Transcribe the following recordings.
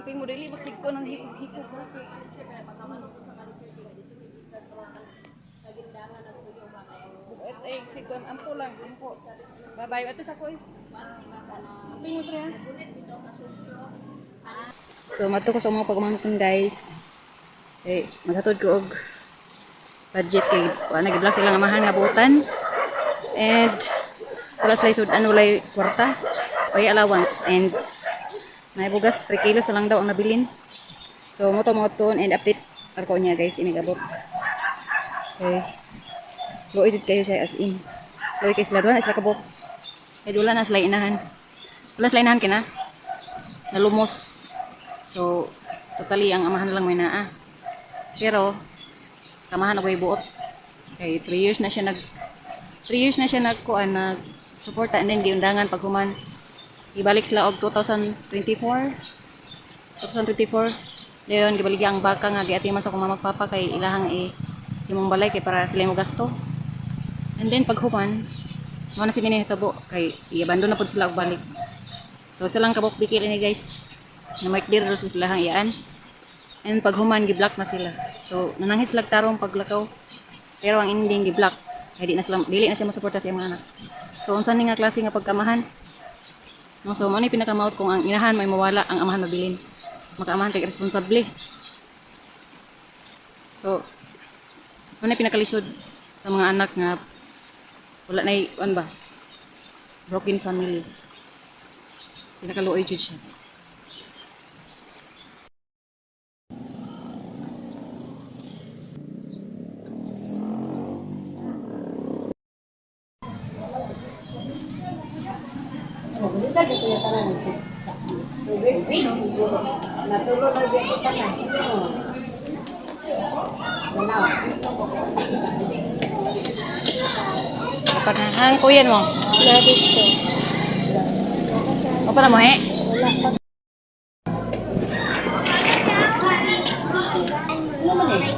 Pagamping mo dili magsig ko ng hikog-hikog. Sikon ampo lang, ampo. Babayo ato sa ko eh. Amping mo tre ha. So mato ko sa mga pagmamangkon guys. Maghatod ko og budget kay wala gid sila nga mahal nga buotan. And wala sa isud anulay kwarta. Pay allowance and may bugas 3 kilos lang daw ang nabilin. So moto-moton and update ako niya guys inigabot. Okay. Go edit kayo siya as in. Loy kay sila doon sila kabok. Kay dula na sila inahan. Wala sila inahan kina. Nalumos. So totally ang amahan lang may naa. Pero kamahan ako ibuot. Kay 3 years na siya nagkuan nag suporta and then giundangan paghuman. Ibalik sila og 2024. Dayon gibalik ang baka nga giatiman sa akong magpapa kay ilahang imong balay kay para sila mo gasto. And then paghuman, mo na si minihitabo kay i-abandon na pud sila og balik. So silang kabok bikil ni guys. Na mic dir sa silahang iyaan. And paghuman gi-block na sila. So nananghit sila tarong paglakaw. Pero ang ending gi-block. Kay dili na siya masuporta sa iyang mga anak. So unsa ni nga klase nga pagkamahan? No, so mo ni pinakamaut kung ang inahan may mawala ang amahan mabilin. Makaamahan kay responsable. So mo ni pinakalisod sa mga anak nga wala na ba? Broken family. Pinakaluoy jud siya. Kapag hang kuyan mo? Wala dito. O para mo Wala pa. Ano man eh?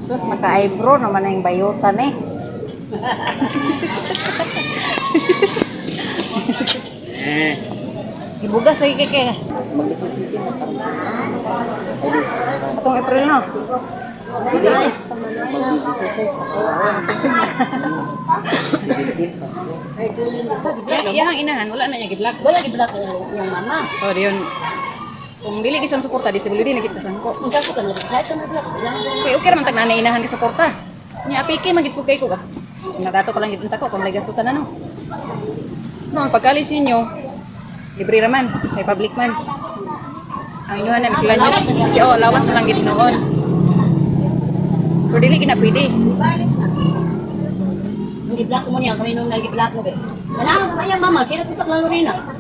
Sus, naka-eyebrow naman na yung bayutan eh. Ibugas lagi keke. Itong April na. Iyahang inahan, wala na niya gidlak. Wala giblock yung mama. Oh, diyon. Kung dili gisang suporta, disability na kita sangko. Kung kaso ka nag-decide sa block. Okay raman tag nanay inahan ka suporta. Nya apike magid pud kay ko ga. Nadato pa lang gid unta ko kung may gastutan ano. No, ang pag-college ninyo, libre raman, kay public man. Ang inyo na sila nyo, lawas na lang gid noon. Pero dili gina pwede. Nag-block mo niya, kami nung nag-block mo ba? Wala ka kaya mama, sino tutak lang rin ah.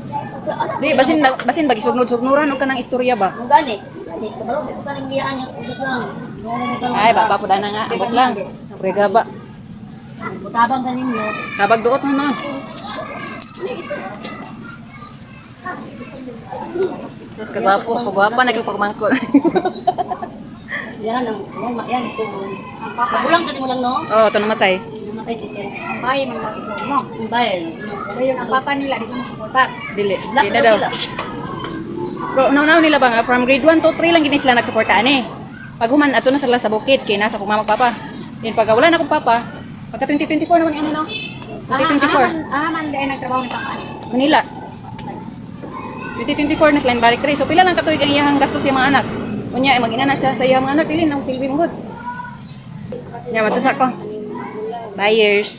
Di basin bagi sugnod-sugnuran og kanang istorya ba. Ang gani. Gani, kabalo ko kaning giyaan niya, usap lang. Ay, baba po dana nga, abot lang. Prega ba? Tabang ka ninyo. Kabag duot na. Terus kagwapo na kang pagmangkol. Yan ang yan so magulang ka mo lang no. Oh, to namatay. Namatay si Sir. Bay man mo. Bay. Ang papa nila dito sa suportar. Dili na daw. Bro, naw nila ba nga from grade 1 to 3 lang gini sila nagsuportaan eh. Pag human ato na sila sa bukid kay nasa kong mama papa. Then pag wala na akong papa, pagka 2024 naman ano no? 2024. Man dai nagtrabaho ni papa. Manila. 2024 na sila balik rin. So pila lang katuig ang iyang gastos sa mga anak. Unya mag-ina na siya sa iyang mga anak, dili na silbi mo gud. Nya matusa ko. Buyers.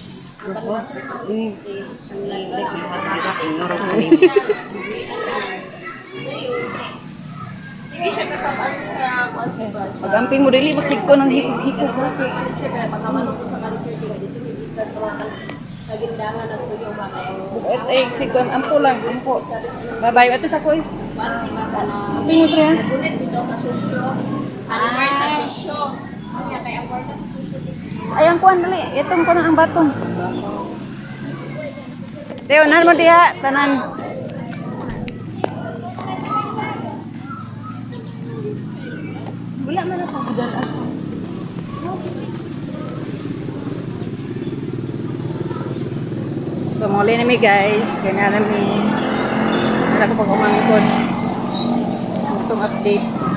Sige siya kasama sa Pagamping mo dili magsig ko ng hikog-hikog. pagkamanong sa kalikir dito bibitas sa kagindangan at tuyo ba Sikon ampo lang, ampo. Babayo ato sa koy. Amping mo tre ha. nagulit dito sa susyo. Ang word sa susyo. Kaya kaya ang word sa susyo dito. Ay ang kuan dali, itong kuan ang batong. Teo nan mo diha tanan. Wala man ako budal ako. So, muli na mi guys. Kaya na mi. Wala ko pag umangkod. Itong update.